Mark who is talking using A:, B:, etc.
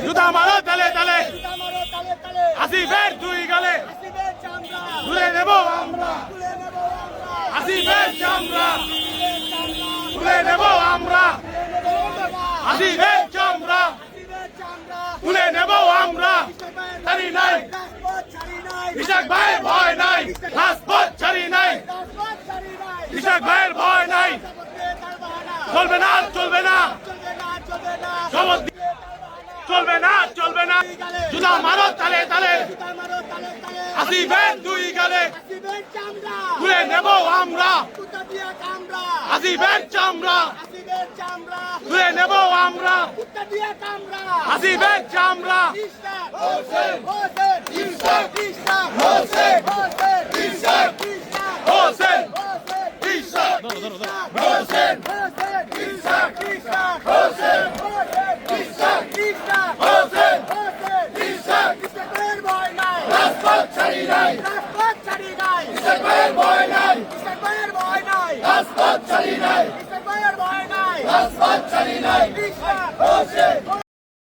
A: জুতা মারো তালে তালে আসিফের দুই গালে তুলে নেব আমরা আসিফের চামড়া তুলে নেব আমরা আসিফের চামড়া তুলে নেব আমরা ছাড়ি নাই ইশাক ভাইয়ের ভয় নাই রাজপথ ছাড়ি নাই ইশাক ভাইয়ের ভয় নাই চলবে না চলবে না চলবে না চলবে না জুতা মারো তালে তালে আসিফের দুই গালে তুলে নেব আমরা আসিফের চামড়া তুলে নেব আমরা আসিফের চামড়া
B: রাজপথ ছাড়ি নাই